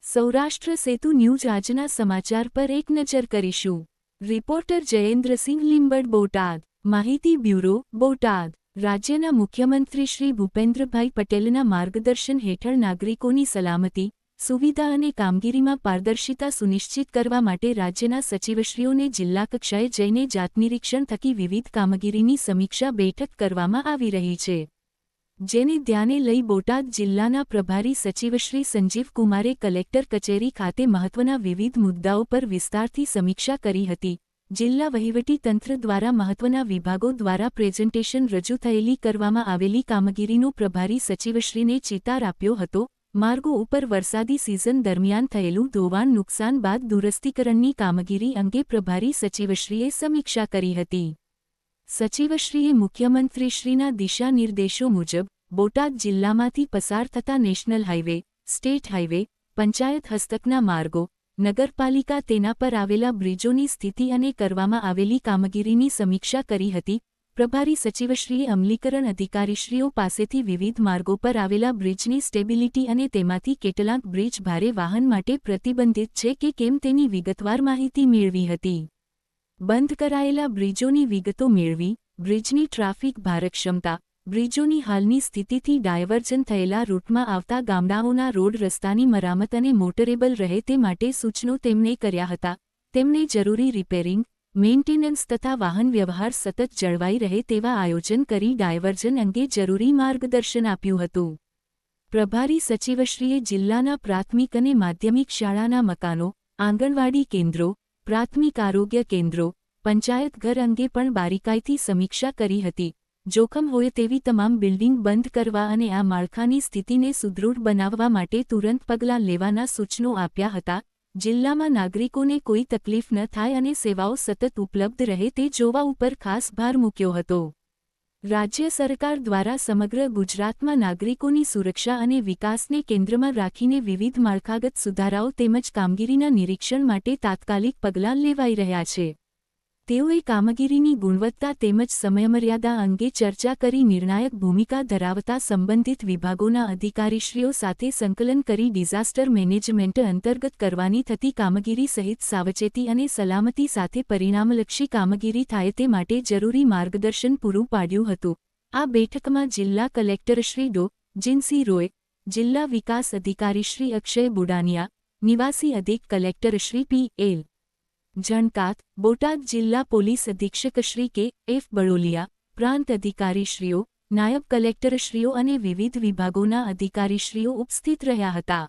સૌરાષ્ટ્ર સેતુ news આજના સમાચાર પર એક નજર કરીશું. રિપોર્ટર જયેન્દ્રસિંહ લીંબડ બોટાદ. માહિતી બ્યુરો બોટાદ. રાજ્યના મુખ્યમંત્રી શ્રી ભૂપેન્દ્રભાઈ પટેલના માર્ગદર્શન હેઠળ નાગરિકોની સલામતી, સુવિધા અને કામગીરીમાં પારદર્શિતા સુનિશ્ચિત કરવા માટે રાજ્યના સચિવશ્રીઓને જિલ્લા કક્ષાએ જઈને જાતનિરીક્ષણ થકી વિવિધ કામગીરીની સમીક્ષા બેઠક કરવામાં આવી રહી છે. જેને ધ્યાને લઈ બોટાદ જિલ્લાના પ્રભારી સચિવશ્રી સંજીવ કુમારે કલેક્ટર કચેરી ખાતે મહત્વના વિવિધ મુદ્દાઓ પર વિસ્તારથી સમીક્ષા કરી હતી. જિલ્લા વહીવટીતંત્ર દ્વારા મહત્વના વિભાગો દ્વારા પ્રેઝન્ટેશન રજૂ થયેલી કરવામાં આવેલી કામગીરીનો પ્રભારી સચિવશ્રીને ચિતાર આપ્યો હતો. માર્ગો ઉપર વરસાદી સિઝન દરમિયાન થયેલું ધોવાણ નુકસાન બાદ દુરસ્તીકરણની કામગીરી અંગે પ્રભારી સચિવશ્રીએ સમીક્ષા કરી હતી. સચિવશ્રીએ મુખ્યમંત્રીશ્રીના દિશા નિર્દેશો મુજબ બોટાદ જિલ્લામાંથી પસાર થતા national highway, state highway, panchayat હસ્તકના માર્ગો, નગરપાલિકા તેના પર આવેલા બ્રિજોની સ્થિતિ અને કરવામાં આવેલી કામગીરીની સમીક્ષા કરી હતી. પ્રભારી સચિવશ્રીએ અમલીકરણ અધિકારીશ્રીઓ પાસેથી વિવિધ માર્ગો પર આવેલા બ્રિજની સ્ટેબિલિટી અને તેમાંથી કેટલાક બ્રિજ ભારે વાહન માટે પ્રતિબંધિત છે કે કેમ તેની વિગતવાર માહિતી મેળવી હતી. બંધ કરાયેલા બ્રિજોની વિગતો મેળવી, બ્રિજની ટ્રાફિક ભારક્ષમતા, બ્રિજોની હાલની સ્થિતિથી ડાયવર્જન થયેલા રૂટમાં આવતા ગામડાઓના રોડ રસ્તાની મરામત અને મોટરેબલ રહે તે માટે સૂચનો તેમને કર્યા હતા. તેમણે જરૂરી રિપેરિંગ, મેન્ટેનન્સ તથા વાહન વ્યવહાર સતત જળવાઈ રહે તેવા આયોજન કરી ડાયવર્જન અંગે જરૂરી માર્ગદર્શન આપ્યું હતું. પ્રભારી સચિવશ્રીએ જિલ્લાના પ્રાથમિક અને માધ્યમિક શાળાના મકાનો, આંગણવાડી કેન્દ્રો, પ્રાથમિક આરોગ્ય કેન્દ્રો, પંચાયત ઘર અંગે પણ બારીકાઈથી સમીક્ષા કરી હતી. જોખમ હોય તેવી તમામ બિલ્ડિંગ બંધ કરવા અને આ માળખાની સ્થિતિને સુદૃઢ બનાવવા માટે તુરંત પગલાં લેવાના સૂચનો આપ્યા હતા. જિલ્લામાં નાગરિકોને કોઈ તકલીફ ન થાય અને સેવાઓ સતત ઉપલબ્ધ રહે તે જોવા ઉપર ખાસ ભાર મૂક્યો હતો. રાજ્ય સરકાર દ્વારા સમગ્ર ગુજરાતમાં નાગરિકોની સુરક્ષા અને વિકાસને કેન્દ્રમાં રાખીને વિવિધ માળખાગત સુધારાઓ તેમજ કામગીરીના નિરીક્ષણ માટે તાત્કાલિક પગલાં લેવાઈ રહ્યા છે. તેઓએ કામગીરીની ગુણવત્તા તેમજ સમયમર્યાદા અંગે ચર્ચા કરી નિર્ણાયક ભૂમિકા ધરાવતા સંબંધિત વિભાગોના અધિકારીશ્રીઓ સાથે સંકલન કરી ડિઝાસ્ટર મેનેજમેન્ટ અંતર્ગત કરવાની થતી કામગીરી સહિત સાવચેતી અને સલામતી સાથે પરિણામલક્ષી કામગીરી થાય તે માટે જરૂરી માર્ગદર્શન પૂરું પાડ્યું હતું. આ બેઠકમાં જિલ્લા કલેક્ટરશ્રી ડો. જીન્સી રોય, જિલ્લા વિકાસ અધિકારીશ્રી અક્ષય બુડાનિયા, નિવાસી અધિક કલેક્ટરશ્રી પી.એલ. જણકાત, બોટાદ જિલ્લા પોલીસ અધિક્ષકશ્રી કે.એફ. બળોલિયા, પ્રાંત અધિકારીશ્રીઓ, નાયબ કલેક્ટરશ્રીઓ અને વિવિધ વિભાગોના અધિકારીશ્રીઓ ઉપસ્થિત રહ્યા હતા.